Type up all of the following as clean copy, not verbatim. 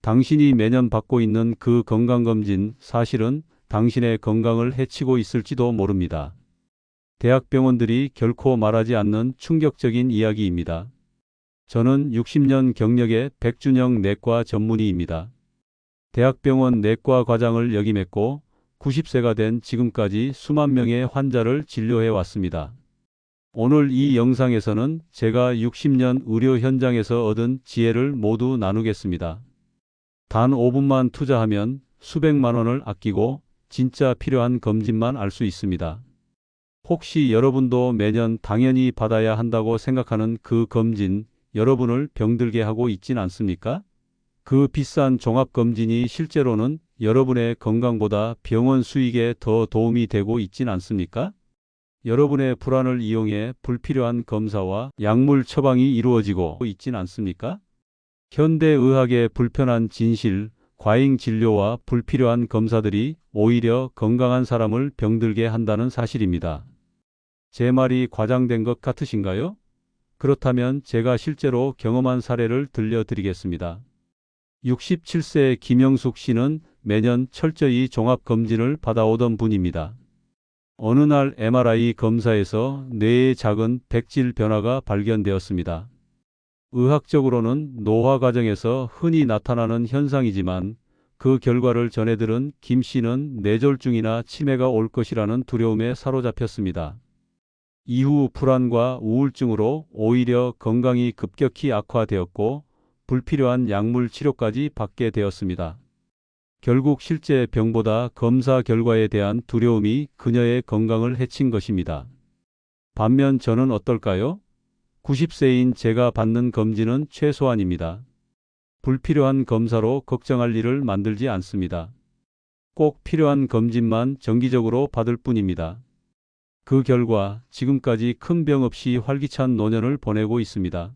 당신이 매년 받고 있는 그 건강검진 사실은 당신의 건강을 해치고 있을지도 모릅니다. 대학병원들이 결코 말하지 않는 충격적인 이야기입니다. 저는 60년 경력의 백준영 내과 전문의입니다. 대학병원 내과 과장을 역임했고 90세가 된 지금까지 수만 명의 환자를 진료해 왔습니다. 오늘 이 영상에서는 제가 60년 의료 현장에서 얻은 지혜를 모두 나누겠습니다. 단 5분만 투자하면 수백만 원을 아끼고 진짜 필요한 검진만 알 수 있습니다. 혹시 여러분도 매년 당연히 받아야 한다고 생각하는 그 검진, 여러분을 병들게 하고 있진 않습니까? 그 비싼 종합검진이 실제로는 여러분의 건강보다 병원 수익에 더 도움이 되고 있진 않습니까? 여러분의 불안을 이용해 불필요한 검사와 약물 처방이 이루어지고 있진 않습니까? 현대의학의 불편한 진실, 과잉 진료와 불필요한 검사들이 오히려 건강한 사람을 병들게 한다는 사실입니다. 제 말이 과장된 것 같으신가요? 그렇다면 제가 실제로 경험한 사례를 들려드리겠습니다. 67세 김영숙 씨는 매년 철저히 종합검진을 받아오던 분입니다. 어느 날 MRI 검사에서 뇌에 작은 백질 변화가 발견되었습니다. 의학적으로는 노화 과정에서 흔히 나타나는 현상이지만 그 결과를 전해들은 김 씨는 뇌졸중이나 치매가 올 것이라는 두려움에 사로잡혔습니다. 이후 불안과 우울증으로 오히려 건강이 급격히 악화되었고 불필요한 약물 치료까지 받게 되었습니다. 결국 실제 병보다 검사 결과에 대한 두려움이 그녀의 건강을 해친 것입니다. 반면 저는 어떨까요? 90세인 제가 받는 검진은 최소한입니다. 불필요한 검사로 걱정할 일을 만들지 않습니다. 꼭 필요한 검진만 정기적으로 받을 뿐입니다. 그 결과 지금까지 큰 병 없이 활기찬 노년을 보내고 있습니다.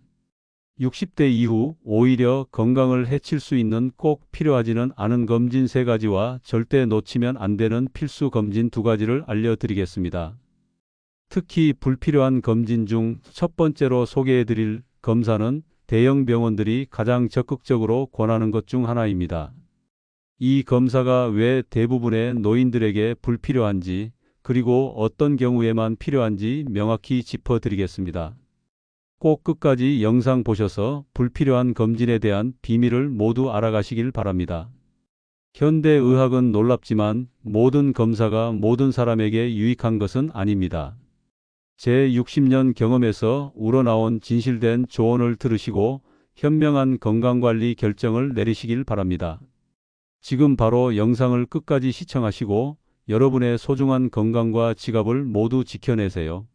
60대 이후 오히려 건강을 해칠 수 있는 꼭 필요하지는 않은 검진 3가지와 절대 놓치면 안 되는 필수 검진 2가지를 알려드리겠습니다. 특히 불필요한 검진 중 첫 번째로 소개해드릴 검사는 대형 병원들이 가장 적극적으로 권하는 것 중 하나입니다. 이 검사가 왜 대부분의 노인들에게 불필요한지, 그리고 어떤 경우에만 필요한지 명확히 짚어드리겠습니다. 꼭 끝까지 영상 보셔서 불필요한 검진에 대한 비밀을 모두 알아가시길 바랍니다. 현대의학은 놀랍지만 모든 검사가 모든 사람에게 유익한 것은 아닙니다. 제 60년 경험에서 우러나온 진실된 조언을 들으시고 현명한 건강관리 결정을 내리시길 바랍니다. 지금 바로 영상을 끝까지 시청하시고 여러분의 소중한 건강과 지갑을 모두 지켜내세요.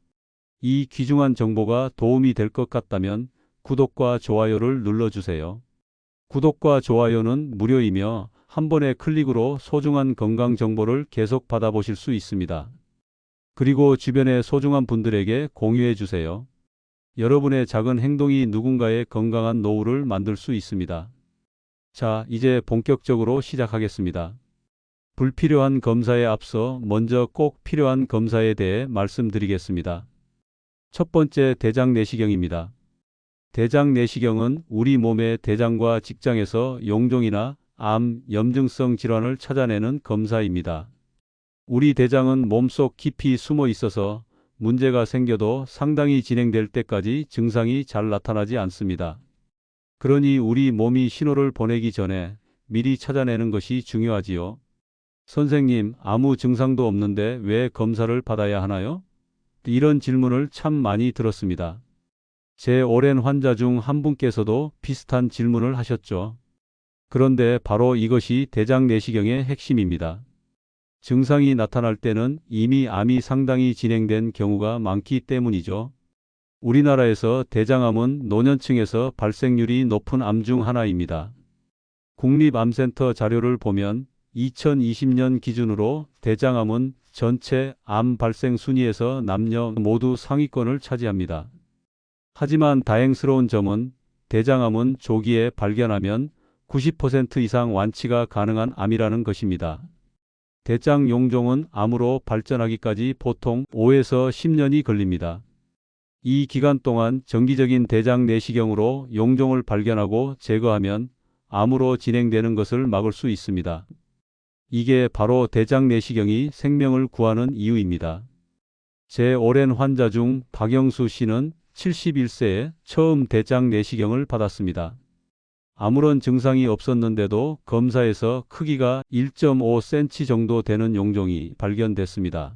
이 귀중한 정보가 도움이 될 것 같다면 구독과 좋아요를 눌러주세요. 구독과 좋아요는 무료이며 한 번의 클릭으로 소중한 건강 정보를 계속 받아보실 수 있습니다. 그리고 주변의 소중한 분들에게 공유해 주세요. 여러분의 작은 행동이 누군가의 건강한 노후를 만들 수 있습니다. 자, 이제 본격적으로 시작하겠습니다. 불필요한 검사에 앞서 먼저 꼭 필요한 검사에 대해 말씀드리겠습니다. 첫 번째, 대장 내시경입니다. 대장 내시경은 우리 몸의 대장과 직장에서 용종이나 암, 염증성 질환을 찾아내는 검사입니다. 우리 대장은 몸속 깊이 숨어 있어서 문제가 생겨도 상당히 진행될 때까지 증상이 잘 나타나지 않습니다. 그러니 우리 몸이 신호를 보내기 전에 미리 찾아내는 것이 중요하지요. 선생님, 아무 증상도 없는데 왜 검사를 받아야 하나요? 이런 질문을 참 많이 들었습니다. 제 오랜 환자 중 한 분께서도 비슷한 질문을 하셨죠. 그런데 바로 이것이 대장 내시경의 핵심입니다. 증상이 나타날 때는 이미 암이 상당히 진행된 경우가 많기 때문이죠. 우리나라에서 대장암은 노년층에서 발생률이 높은 암 중 하나입니다. 국립암센터 자료를 보면 2020년 기준으로 대장암은 전체 암 발생 순위에서 남녀 모두 상위권을 차지합니다. 하지만 다행스러운 점은 대장암은 조기에 발견하면 90% 이상 완치가 가능한 암이라는 것입니다. 대장 용종은 암으로 발전하기까지 보통 5에서 10년이 걸립니다. 이 기간 동안 정기적인 대장 내시경으로 용종을 발견하고 제거하면 암으로 진행되는 것을 막을 수 있습니다. 이게 바로 대장 내시경이 생명을 구하는 이유입니다. 제 오랜 환자 중 박영수 씨는 71세에 처음 대장 내시경을 받았습니다. 아무런 증상이 없었는데도 검사에서 크기가 1.5cm 정도 되는 용종이 발견됐습니다.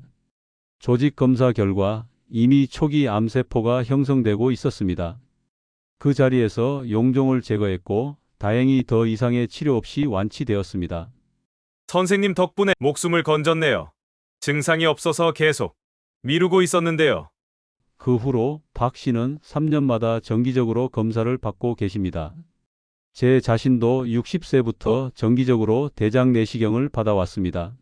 조직 검사 결과 이미 초기 암세포가 형성되고 있었습니다. 그 자리에서 용종을 제거했고 다행히 더 이상의 치료 없이 완치되었습니다. 선생님 덕분에 목숨을 건졌네요. 증상이 없어서 계속 미루고 있었는데요. 그 후로 박 씨는 3년마다 정기적으로 검사를 받고 계십니다. 제 자신도 60세부터 정기적으로 대장 내시경을 받아왔습니다.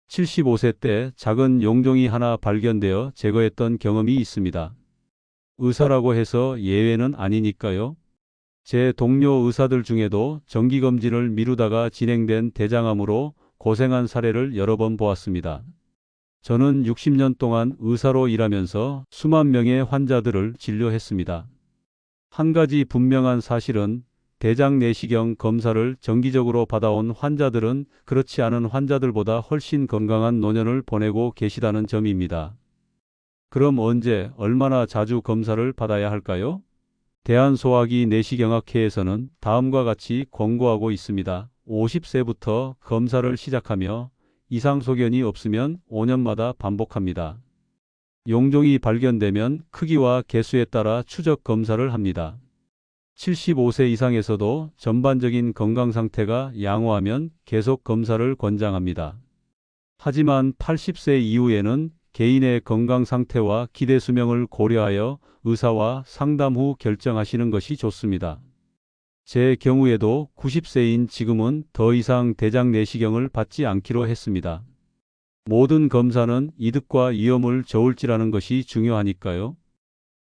75세 때 작은 용종이 하나 발견되어 제거했던 경험이 있습니다. 의사라고 해서 예외는 아니니까요. 제 동료 의사들 중에도 정기검진을 미루다가 진행된 대장암으로 고생한 사례를 여러 번 보았습니다. 저는 60년 동안 의사로 일하면서 수만 명의 환자들을 진료했습니다. 한 가지 분명한 사실은 대장 내시경 검사를 정기적으로 받아온 환자들은 그렇지 않은 환자들보다 훨씬 건강한 노년을 보내고 계시다는 점입니다. 그럼 언제, 얼마나 자주 검사를 받아야 할까요? 대한소화기 내시경학회에서는 다음과 같이 권고하고 있습니다. 50세부터 검사를 시작하며 이상 소견이 없으면 5년마다 반복합니다. 용종이 발견되면 크기와 개수에 따라 추적 검사를 합니다. 75세 이상에서도 전반적인 건강 상태가 양호하면 계속 검사를 권장합니다. 하지만 80세 이후에는 개인의 건강 상태와 기대 수명을 고려하여 의사와 상담 후 결정하시는 것이 좋습니다. 제 경우에도 90세인 지금은 더 이상 대장 내시경을 받지 않기로 했습니다. 모든 검사는 이득과 위험을 저울질하는 것이 중요하니까요.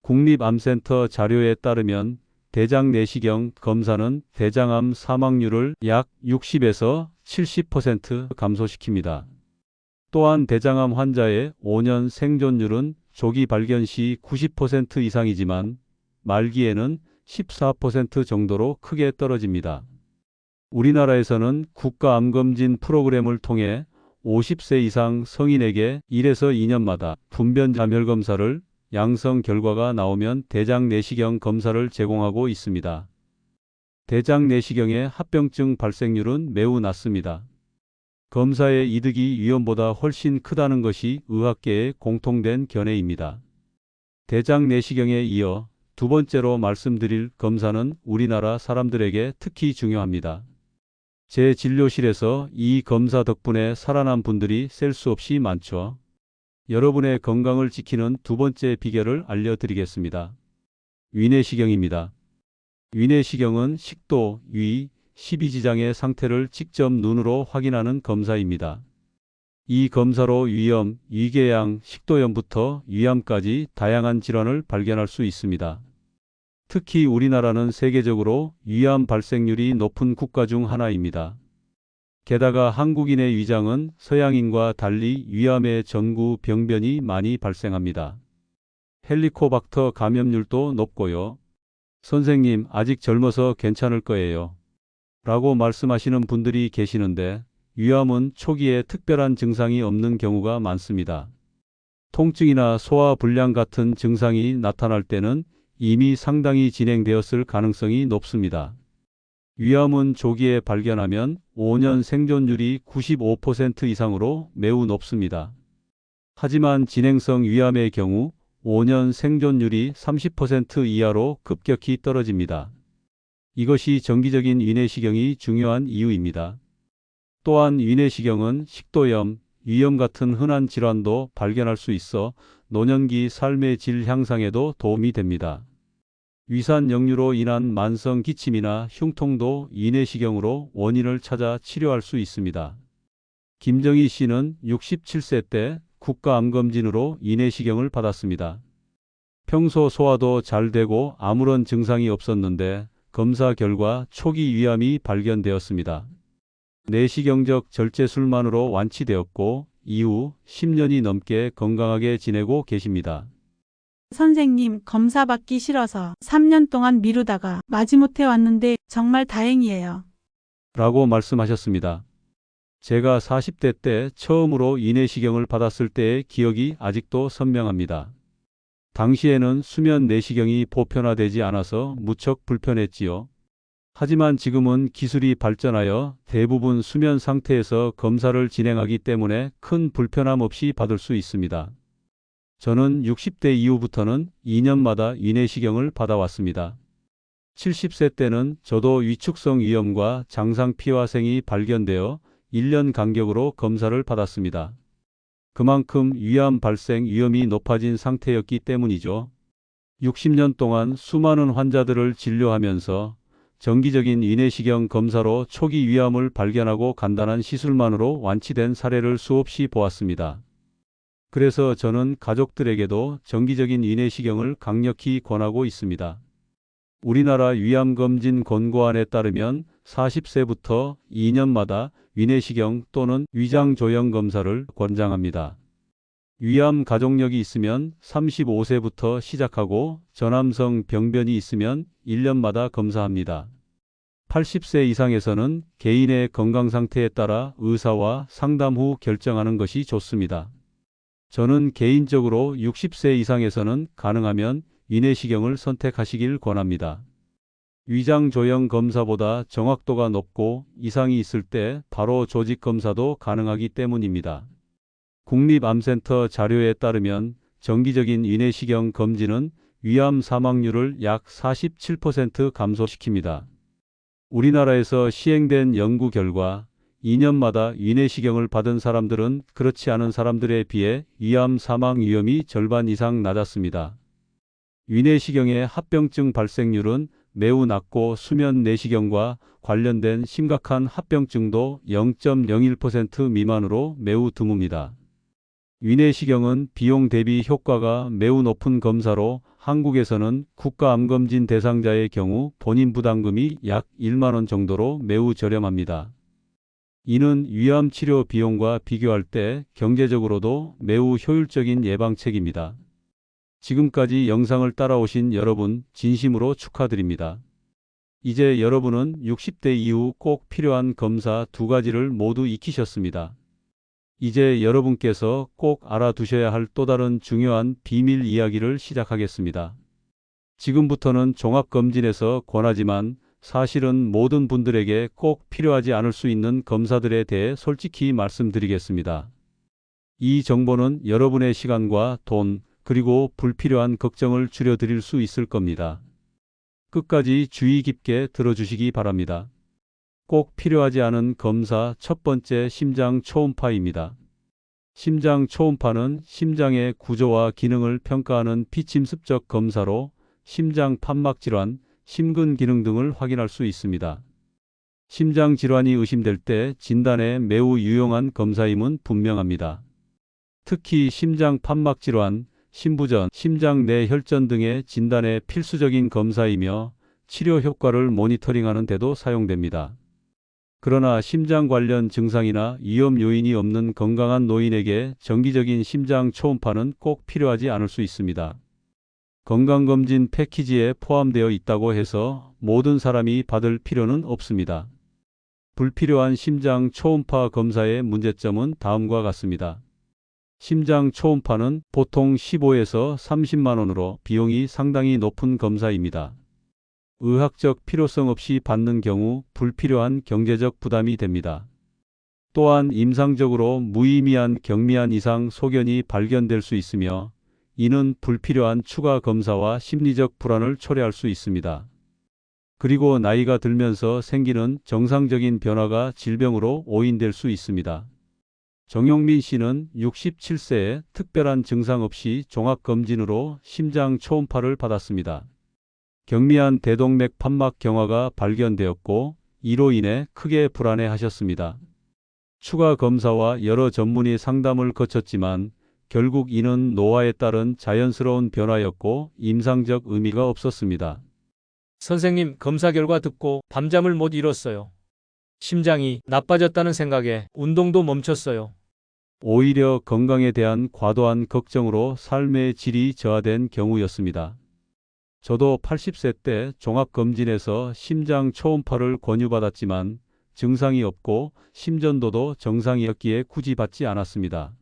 국립암센터 자료에 따르면 대장 내시경 검사는 대장암 사망률을 약 60에서 70% 감소시킵니다. 또한 대장암 환자의 5년 생존율은 조기 발견 시 90% 이상이지만 말기에는 14% 정도로 크게 떨어집니다. 우리나라에서는 국가암검진 프로그램을 통해 50세 이상 성인에게 1에서 2년마다 분변자멸 검사를 양성 결과가 나오면 대장 내시경 검사를 제공하고 있습니다. 대장 내시경의 합병증 발생률은 매우 낮습니다. 검사의 이득이 위험보다 훨씬 크다는 것이 의학계의 공통된 견해입니다. 대장 내시경에 이어 두 번째로 말씀드릴 검사는 우리나라 사람들에게 특히 중요합니다. 제 진료실에서 이 검사 덕분에 살아난 분들이 셀 수 없이 많죠. 여러분의 건강을 지키는 두 번째 비결을 알려드리겠습니다. 위내시경입니다. 위내시경은 식도, 위, 십이지장의 상태를 직접 눈으로 확인하는 검사입니다. 이 검사로 위염, 위궤양, 식도염부터 위암까지 다양한 질환을 발견할 수 있습니다. 특히 우리나라는 세계적으로 위암 발생률이 높은 국가 중 하나입니다. 게다가 한국인의 위장은 서양인과 달리 위암의 전구 병변이 많이 발생합니다. 헬리코박터 감염률도 높고요. 선생님, 아직 젊어서 괜찮을 거예요. 라고 말씀하시는 분들이 계시는데 위암은 초기에 특별한 증상이 없는 경우가 많습니다. 통증이나 소화불량 같은 증상이 나타날 때는 이미 상당히 진행되었을 가능성이 높습니다. 위암은 조기에 발견하면 5년 생존율이 95% 이상으로 매우 높습니다. 하지만 진행성 위암의 경우 5년 생존율이 30% 이하로 급격히 떨어집니다. 이것이 정기적인 위내시경이 중요한 이유입니다. 또한 위내시경은 식도염, 위염 같은 흔한 질환도 발견할 수 있어 노년기 삶의 질 향상에도 도움이 됩니다. 위산 역류로 인한 만성 기침이나 흉통도 위내시경으로 원인을 찾아 치료할 수 있습니다. 김정희 씨는 67세 때 국가암검진으로 위내시경을 받았습니다. 평소 소화도 잘 되고 아무런 증상이 없었는데 검사 결과 초기 위암이 발견되었습니다. 내시경적 절제술만으로 완치되었고 이후 10년이 넘게 건강하게 지내고 계십니다. 선생님, 검사 받기 싫어서 3년 동안 미루다가 마지못해 왔는데 정말 다행이에요. 라고 말씀하셨습니다. 제가 40대 때 처음으로 위내시경을 받았을 때의 기억이 아직도 선명합니다. 당시에는 수면 내시경이 보편화되지 않아서 무척 불편했지요. 하지만 지금은 기술이 발전하여 대부분 수면 상태에서 검사를 진행하기 때문에 큰 불편함 없이 받을 수 있습니다. 저는 60대 이후부터는 2년마다 위내시경을 받아왔습니다. 70세 때는 저도 위축성 위염과 장상피화생이 발견되어 1년 간격으로 검사를 받았습니다. 그만큼 위암 발생 위험이 높아진 상태였기 때문이죠. 60년 동안 수많은 환자들을 진료하면서 정기적인 위내시경 검사로 초기 위암을 발견하고 간단한 시술만으로 완치된 사례를 수없이 보았습니다. 그래서 저는 가족들에게도 정기적인 위내시경을 강력히 권하고 있습니다. 우리나라 위암검진 권고안에 따르면 40세부터 2년마다 위내시경 또는 위장조형 검사를 권장합니다. 위암 가족력이 있으면 35세부터 시작하고 저남성 병변이 있으면 1년마다 검사합니다. 80세 이상에서는 개인의 건강 상태에 따라 의사와 상담 후 결정하는 것이 좋습니다. 저는 개인적으로 60세 이상에서는 가능하면 위내시경을 선택하시길 권합니다. 위장조형 검사보다 정확도가 높고 이상이 있을 때 바로 조직 검사도 가능하기 때문입니다. 국립암센터 자료에 따르면 정기적인 위내시경 검진은 위암 사망률을 약 47% 감소시킵니다. 우리나라에서 시행된 연구 결과 2년마다 위내시경을 받은 사람들은 그렇지 않은 사람들에 비해 위암 사망 위험이 절반 이상 낮았습니다. 위내시경의 합병증 발생률은 매우 낮고 수면 내시경과 관련된 심각한 합병증도 0.01% 미만으로 매우 드뭅니다. 위내시경은 비용 대비 효과가 매우 높은 검사로 한국에서는 국가암검진 대상자의 경우 본인 부담금이 약 1만 원 정도로 매우 저렴합니다. 이는 위암 치료 비용과 비교할 때 경제적으로도 매우 효율적인 예방책입니다. 지금까지 영상을 따라오신 여러분 진심으로 축하드립니다. 이제 여러분은 60대 이후 꼭 필요한 검사 2가지를 모두 익히셨습니다. 이제 여러분께서 꼭 알아두셔야 할 또 다른 중요한 비밀 이야기를 시작하겠습니다. 지금부터는 종합검진에서 권하지만 사실은 모든 분들에게 꼭 필요하지 않을 수 있는 검사들에 대해 솔직히 말씀드리겠습니다. 이 정보는 여러분의 시간과 돈, 그리고 불필요한 걱정을 줄여드릴 수 있을 겁니다. 끝까지 주의 깊게 들어주시기 바랍니다. 꼭 필요하지 않은 검사 첫 번째 심장 초음파입니다. 심장 초음파는 심장의 구조와 기능을 평가하는 비침습적 검사로 심장 판막 질환, 심근 기능 등을 확인할 수 있습니다. 심장 질환이 의심될 때 진단에 매우 유용한 검사임은 분명합니다. 특히 심장 판막 질환, 심부전, 심장 내 혈전 등의 진단에 필수적인 검사이며 치료 효과를 모니터링하는 데도 사용됩니다. 그러나 심장 관련 증상이나 위험 요인이 없는 건강한 노인에게 정기적인 심장 초음파는 꼭 필요하지 않을 수 있습니다. 건강검진 패키지에 포함되어 있다고 해서 모든 사람이 받을 필요는 없습니다. 불필요한 심장 초음파 검사의 문제점은 다음과 같습니다. 심장 초음파는 보통 15에서 30만 원으로 비용이 상당히 높은 검사입니다. 의학적 필요성 없이 받는 경우 불필요한 경제적 부담이 됩니다. 또한 임상적으로 무의미한 경미한 이상 소견이 발견될 수 있으며 이는 불필요한 추가 검사와 심리적 불안을 초래할 수 있습니다. 그리고 나이가 들면서 생기는 정상적인 변화가 질병으로 오인될 수 있습니다. 정용민 씨는 67세에 특별한 증상 없이 종합검진으로 심장 초음파를 받았습니다. 경미한 대동맥 판막 경화가 발견되었고 이로 인해 크게 불안해하셨습니다. 추가 검사와 여러 전문의 상담을 거쳤지만 결국 이는 노화에 따른 자연스러운 변화였고 임상적 의미가 없었습니다. 선생님, 검사 결과 듣고 밤잠을 못 이뤘어요. 심장이 나빠졌다는 생각에 운동도 멈췄어요. 오히려 건강에 대한 과도한 걱정으로 삶의 질이 저하된 경우였습니다. 저도 80세 때 종합검진에서 심장 초음파를 권유받았지만 증상이 없고 심전도도 정상이었기에 굳이 받지 않았습니다.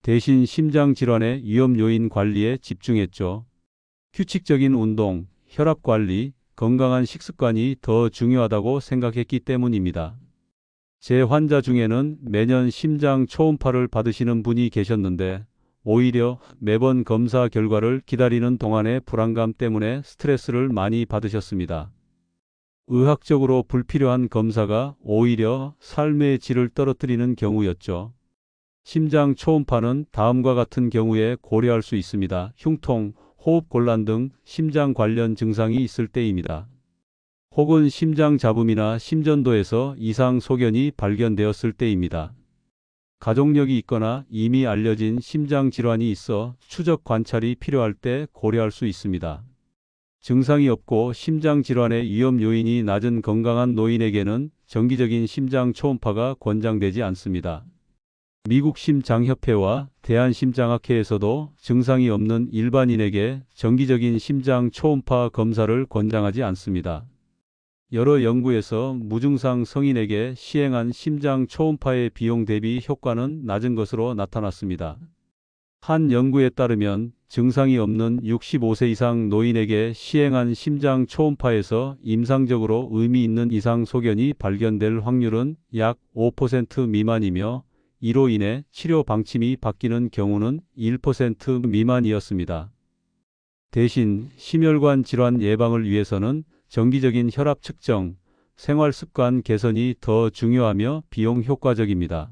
대신 심장질환의 위험 요인 관리에 집중했죠. 규칙적인 운동, 혈압 관리, 건강한 식습관이 더 중요하다고 생각했기 때문입니다. 제 환자 중에는 매년 심장 초음파를 받으시는 분이 계셨는데 오히려 매번 검사 결과를 기다리는 동안의 불안감 때문에 스트레스를 많이 받으셨습니다. 의학적으로 불필요한 검사가 오히려 삶의 질을 떨어뜨리는 경우였죠. 심장 초음파는 다음과 같은 경우에 고려할 수 있습니다. 흉통, 호흡곤란 등 심장 관련 증상이 있을 때입니다. 혹은 심장 잡음이나 심전도에서 이상 소견이 발견되었을 때입니다. 가족력이 있거나 이미 알려진 심장 질환이 있어 추적 관찰이 필요할 때 고려할 수 있습니다. 증상이 없고 심장 질환의 위험 요인이 낮은 건강한 노인에게는 정기적인 심장 초음파가 권장되지 않습니다. 미국 심장협회와 대한심장학회에서도 증상이 없는 일반인에게 정기적인 심장 초음파 검사를 권장하지 않습니다. 여러 연구에서 무증상 성인에게 시행한 심장 초음파의 비용 대비 효과는 낮은 것으로 나타났습니다. 한 연구에 따르면 증상이 없는 65세 이상 노인에게 시행한 심장 초음파에서 임상적으로 의미 있는 이상 소견이 발견될 확률은 약 5% 미만이며 이로 인해 치료 방침이 바뀌는 경우는 1% 미만이었습니다. 대신 심혈관 질환 예방을 위해서는 정기적인 혈압 측정, 생활 습관 개선이 더 중요하며 비용 효과적입니다.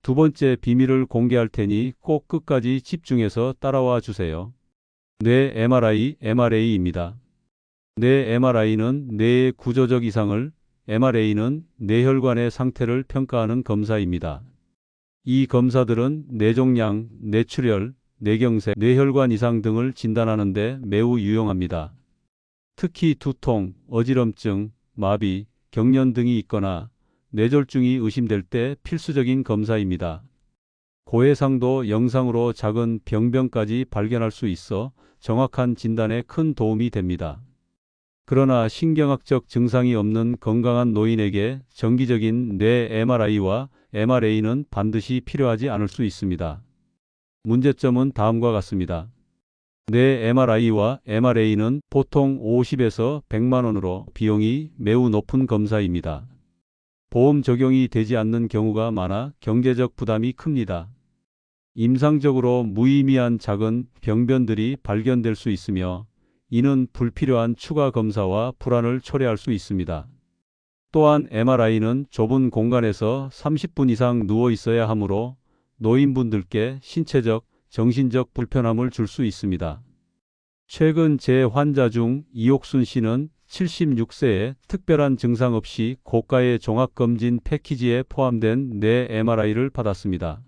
두 번째 비밀을 공개할 테니 꼭 끝까지 집중해서 따라와 주세요. 뇌 MRI, MRA입니다. 뇌 MRI는 뇌의 구조적 이상을, MRA는 뇌혈관의 상태를 평가하는 검사입니다. 이 검사들은 뇌종양, 뇌출혈, 뇌경색, 뇌혈관 이상 등을 진단하는 데 매우 유용합니다. 특히 두통, 어지럼증, 마비, 경련 등이 있거나 뇌졸중이 의심될 때 필수적인 검사입니다. 고해상도 영상으로 작은 병변까지 발견할 수 있어 정확한 진단에 큰 도움이 됩니다. 그러나 신경학적 증상이 없는 건강한 노인에게 정기적인 뇌 MRI와 MRA는 반드시 필요하지 않을 수 있습니다. 문제점은 다음과 같습니다. 뇌 MRI와 MRA는 보통 50에서 100만 원으로 비용이 매우 높은 검사입니다. 보험 적용이 되지 않는 경우가 많아 경제적 부담이 큽니다. 임상적으로 무의미한 작은 병변들이 발견될 수 있으며 이는 불필요한 추가 검사와 불안을 초래할 수 있습니다. 또한 MRI는 좁은 공간에서 30분 이상 누워 있어야 하므로 노인분들께 신체적, 정신적 불편함을 줄 수 있습니다. 최근 제 환자 중 이옥순 씨는 76세에 특별한 증상 없이 고가의 종합검진 패키지에 포함된 뇌 MRI를 받았습니다.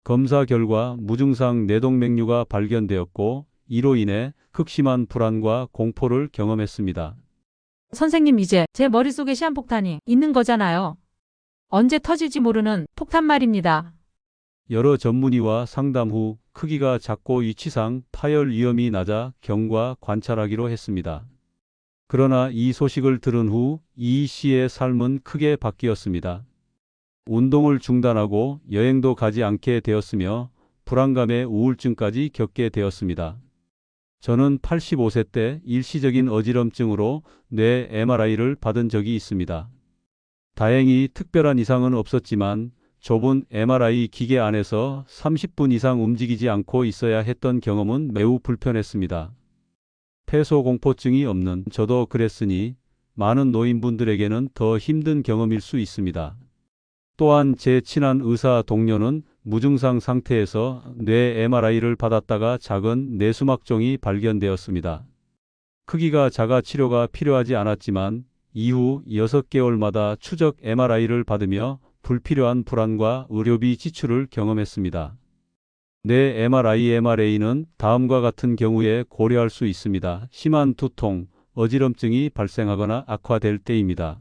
검사 결과 무증상 뇌동맥류가 발견되었고 이로 인해 극심한 불안과 공포를 경험했습니다. 선생님, 이제 제 머릿속에 시한폭탄이 있는 거잖아요. 언제 터질지 모르는 폭탄 말입니다. 여러 전문의와 상담 후 크기가 작고 위치상 파열 위험이 낮아 경과 관찰하기로 했습니다. 그러나 이 소식을 들은 후 이 씨의 삶은 크게 바뀌었습니다. 운동을 중단하고 여행도 가지 않게 되었으며 불안감에 우울증까지 겪게 되었습니다. 저는 85세 때 일시적인 어지럼증으로 뇌 MRI를 받은 적이 있습니다. 다행히 특별한 이상은 없었지만 좁은 MRI 기계 안에서 30분 이상 움직이지 않고 있어야 했던 경험은 매우 불편했습니다. 폐소공포증이 없는 저도 그랬으니 많은 노인분들에게는 더 힘든 경험일 수 있습니다. 또한 제 친한 의사 동료는 무증상 상태에서 뇌 MRI를 받았다가 작은 뇌수막종이 발견되었습니다. 크기가 작아 치료가 필요하지 않았지만 이후 6개월마다 추적 MRI를 받으며 불필요한 불안과 의료비 지출을 경험했습니다. 뇌 MRI, MRA는 다음과 같은 경우에 고려할 수 있습니다. 심한 두통, 어지럼증이 발생하거나 악화될 때입니다.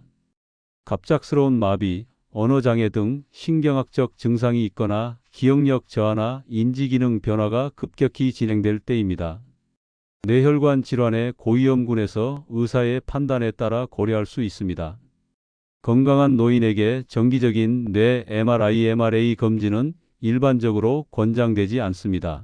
갑작스러운 마비, 언어장애 등 신경학적 증상이 있거나 기억력 저하나 인지기능 변화가 급격히 진행될 때입니다. 뇌혈관 질환의 고위험군에서 의사의 판단에 따라 고려할 수 있습니다. 건강한 노인에게 정기적인 뇌 MRI, MRA 검진은 일반적으로 권장되지 않습니다.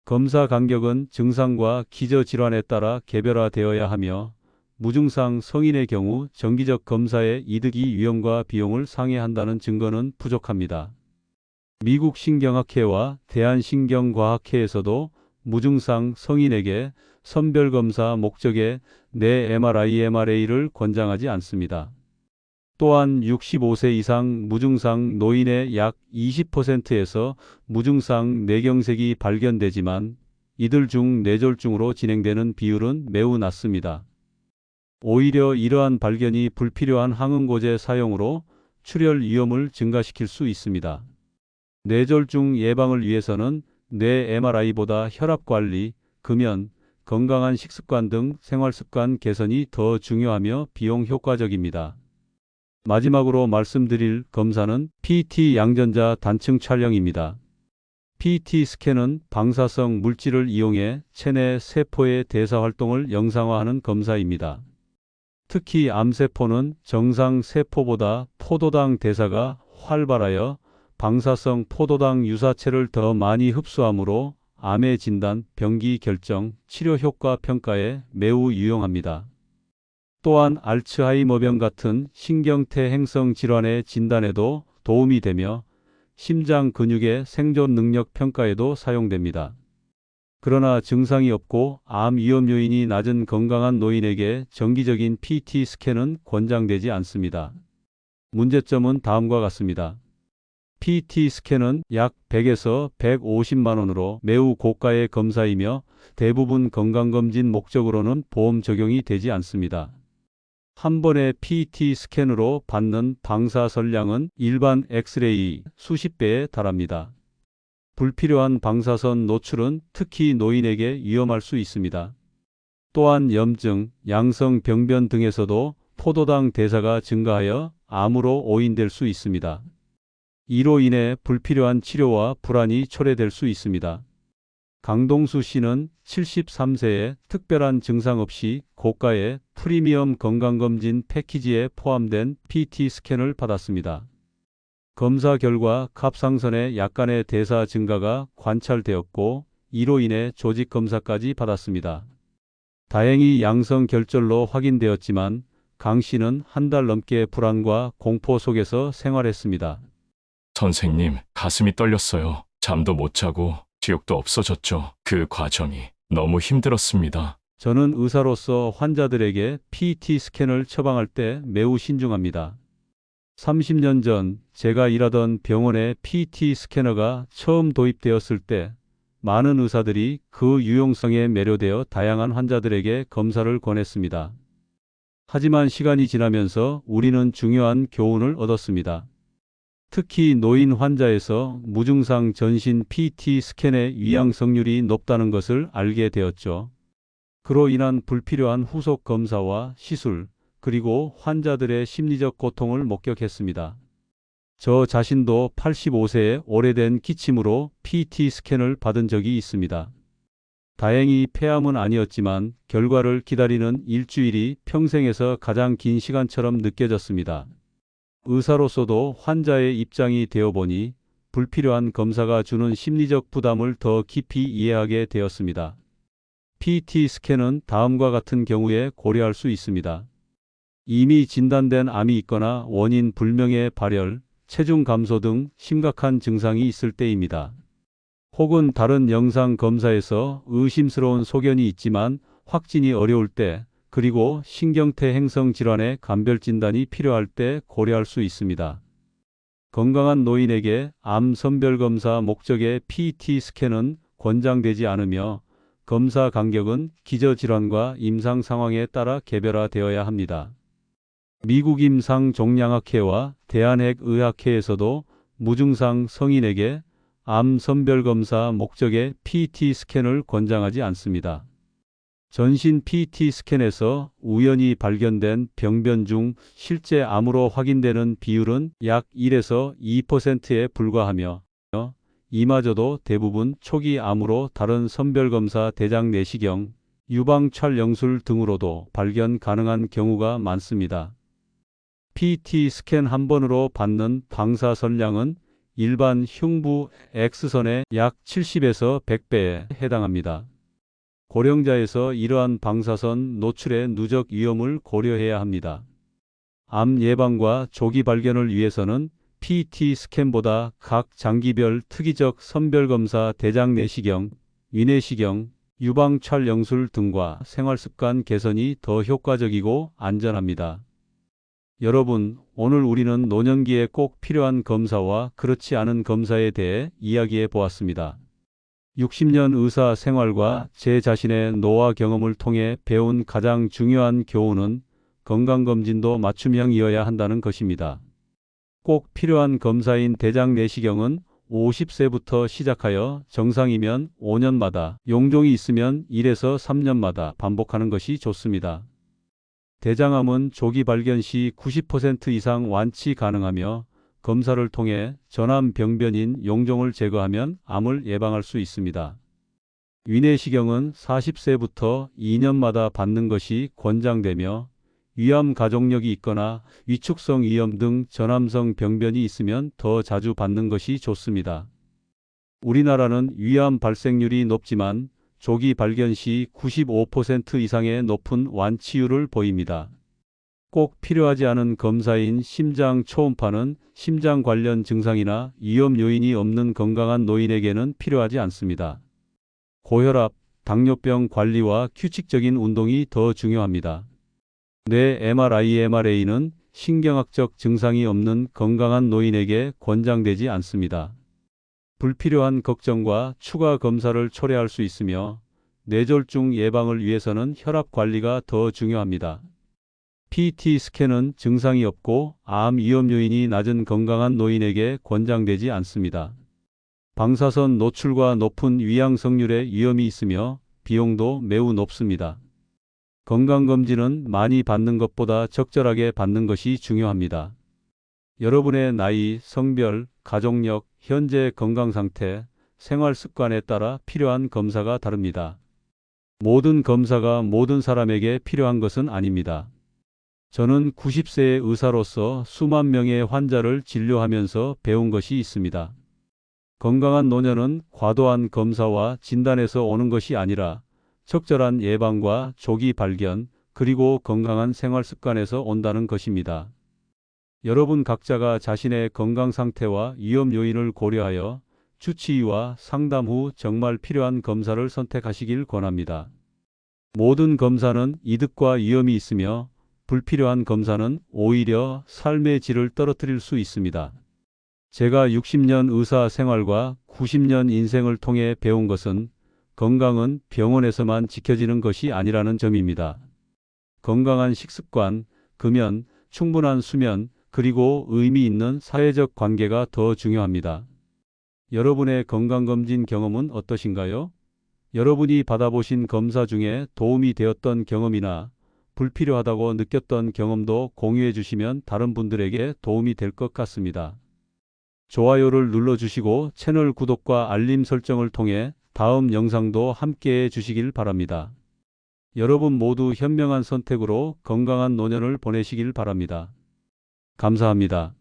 검사 간격은 증상과 기저질환에 따라 개별화되어야 하며 무증상 성인의 경우 정기적 검사의 이득이 위험과 비용을 상회한다는 증거는 부족합니다. 미국 신경학회와 대한신경과학회에서도 무증상 성인에게 선별검사 목적의 뇌 MRI, MRA를 권장하지 않습니다. 또한 65세 이상 무증상 노인의 약 20%에서 무증상 뇌경색이 발견되지만 이들 중 뇌졸중으로 진행되는 비율은 매우 낮습니다. 오히려 이러한 발견이 불필요한 항응고제 사용으로 출혈 위험을 증가시킬 수 있습니다. 뇌졸중 예방을 위해서는 뇌 MRI보다 혈압관리, 금연, 건강한 식습관 등 생활습관 개선이 더 중요하며 비용 효과적입니다. 마지막으로 말씀드릴 검사는 PET 양전자 단층 촬영입니다. PET 스캔은 방사성 물질을 이용해 체내 세포의 대사 활동을 영상화하는 검사입니다. 특히 암세포는 정상 세포보다 포도당 대사가 활발하여 방사성 포도당 유사체를 더 많이 흡수하므로 암의 진단, 병기 결정, 치료 효과 평가에 매우 유용합니다. 또한 알츠하이머병 같은 신경퇴 행성 질환의 진단에도 도움이 되며 심장 근육의 생존 능력 평가에도 사용됩니다. 그러나 증상이 없고 암 위험 요인이 낮은 건강한 노인에게 정기적인 PET 스캔은 권장되지 않습니다. 문제점은 다음과 같습니다. PET 스캔은 약 100에서 150만 원으로 매우 고가의 검사이며 대부분 건강검진 목적으로는 보험 적용이 되지 않습니다. 한 번의 PET 스캔으로 받는 방사선량은 일반 엑스레이 수십 배에 달합니다. 불필요한 방사선 노출은 특히 노인에게 위험할 수 있습니다. 또한 염증, 양성 병변 등에서도 포도당 대사가 증가하여 암으로 오인될 수 있습니다. 이로 인해 불필요한 치료와 불안이 초래될 수 있습니다. 강동수 씨는 73세에 특별한 증상 없이 고가의 프리미엄 건강검진 패키지에 포함된 PET 스캔을 받았습니다. 검사 결과 갑상선의 약간의 대사 증가가 관찰되었고 이로 인해 조직 검사까지 받았습니다. 다행히 양성 결절로 확인되었지만 강 씨는 한 달 넘게 불안과 공포 속에서 생활했습니다. 선생님, 가슴이 떨렸어요. 잠도 못 자고 기억도 없어졌죠. 그 과정이 너무 힘들었습니다. 저는 의사로서 환자들에게 PET 스캔을 처방할 때 매우 신중합니다. 30년 전 제가 일하던 병원에 PET 스캐너가 처음 도입되었을 때 많은 의사들이 그 유용성에 매료되어 다양한 환자들에게 검사를 권했습니다. 하지만 시간이 지나면서 우리는 중요한 교훈을 얻었습니다. 특히 노인 환자에서 무증상 전신 PET 스캔의 위양성률이 높다는 것을 알게 되었죠. 그로 인한 불필요한 후속 검사와 시술, 그리고 환자들의 심리적 고통을 목격했습니다. 저 자신도 85세의 오래된 기침으로 PET 스캔을 받은 적이 있습니다. 다행히 폐암은 아니었지만 결과를 기다리는 일주일이 평생에서 가장 긴 시간처럼 느껴졌습니다. 의사로서도 환자의 입장이 되어보니 불필요한 검사가 주는 심리적 부담을 더 깊이 이해하게 되었습니다. PET 스캔은 다음과 같은 경우에 고려할 수 있습니다. 이미 진단된 암이 있거나 원인 불명의 발열, 체중 감소 등 심각한 증상이 있을 때입니다. 혹은 다른 영상 검사에서 의심스러운 소견이 있지만 확진이 어려울 때, 그리고 신경퇴 행성 질환의 감별 진단이 필요할 때 고려할 수 있습니다. 건강한 노인에게 암 선별 검사 목적의 PET 스캔은 권장되지 않으며 검사 간격은 기저질환과 임상 상황에 따라 개별화되어야 합니다. 미국 임상종양학회와 대한핵의학회에서도 무증상 성인에게 암 선별검사 목적의 PET 스캔을 권장하지 않습니다. 전신 PET 스캔에서 우연히 발견된 병변 중 실제 암으로 확인되는 비율은 약 1에서 2%에 불과하며 이마저도 대부분 초기 암으로 다른 선별검사 대장 내시경, 유방촬영술 등으로도 발견 가능한 경우가 많습니다. PET 스캔 한 번으로 받는 방사선량은 일반 흉부 X선의 약 70에서 100배에 해당합니다. 고령자에서 이러한 방사선 노출의 누적 위험을 고려해야 합니다. 암 예방과 조기 발견을 위해서는 PET 스캔보다 각 장기별 특이적 선별검사 대장 내시경, 위내시경, 유방 촬영술 등과 생활습관 개선이 더 효과적이고 안전합니다. 여러분, 오늘 우리는 노년기에 꼭 필요한 검사와 그렇지 않은 검사에 대해 이야기해 보았습니다. 60년 의사 생활과 제 자신의 노화 경험을 통해 배운 가장 중요한 교훈은 건강검진도 맞춤형이어야 한다는 것입니다. 꼭 필요한 검사인 대장 내시경은 50세부터 시작하여 정상이면 5년마다, 용종이 있으면 1에서 3년마다 반복하는 것이 좋습니다. 대장암은 조기 발견 시 90% 이상 완치 가능하며 검사를 통해 전암 병변인 용종을 제거하면 암을 예방할 수 있습니다. 위내시경은 40세부터 2년마다 받는 것이 권장되며 위암 가족력이 있거나 위축성 위염 등 전암성 병변이 있으면 더 자주 받는 것이 좋습니다. 우리나라는 위암 발생률이 높지만 조기 발견 시 95% 이상의 높은 완치율을 보입니다. 꼭 필요하지 않은 검사인 심장 초음파는 심장 관련 증상이나 위험 요인이 없는 건강한 노인에게는 필요하지 않습니다. 고혈압, 당뇨병 관리와 규칙적인 운동이 더 중요합니다. 뇌 MRI, MRA는 신경학적 증상이 없는 건강한 노인에게 권장되지 않습니다. 불필요한 걱정과 추가 검사를 초래할 수 있으며 뇌졸중 예방을 위해서는 혈압 관리가 더 중요합니다. PET 스캔은 증상이 없고 암 위험 요인이 낮은 건강한 노인에게 권장되지 않습니다. 방사선 노출과 높은 위양성률의 위험이 있으며 비용도 매우 높습니다. 건강검진은 많이 받는 것보다 적절하게 받는 것이 중요합니다. 여러분의 나이, 성별, 가족력, 현재 건강상태, 생활습관에 따라 필요한 검사가 다릅니다. 모든 검사가 모든 사람에게 필요한 것은 아닙니다. 저는 90세의 의사로서 수만 명의 환자를 진료하면서 배운 것이 있습니다. 건강한 노년은 과도한 검사와 진단에서 오는 것이 아니라 적절한 예방과 조기 발견, 그리고 건강한 생활 습관에서 온다는 것입니다. 여러분 각자가 자신의 건강 상태와 위험 요인을 고려하여 주치의와 상담 후 정말 필요한 검사를 선택하시길 권합니다. 모든 검사는 이득과 위험이 있으며 불필요한 검사는 오히려 삶의 질을 떨어뜨릴 수 있습니다. 제가 60년 의사 생활과 90년 인생을 통해 배운 것은 건강은 병원에서만 지켜지는 것이 아니라는 점입니다. 건강한 식습관, 금연, 충분한 수면, 그리고 의미 있는 사회적 관계가 더 중요합니다. 여러분의 건강검진 경험은 어떠신가요? 여러분이 받아보신 검사 중에 도움이 되었던 경험이나 불필요하다고 느꼈던 경험도 공유해 주시면 다른 분들에게 도움이 될 것 같습니다. 좋아요를 눌러주시고 채널 구독과 알림 설정을 통해 다음 영상도 함께해 주시길 바랍니다. 여러분 모두 현명한 선택으로 건강한 노년을 보내시길 바랍니다. 감사합니다.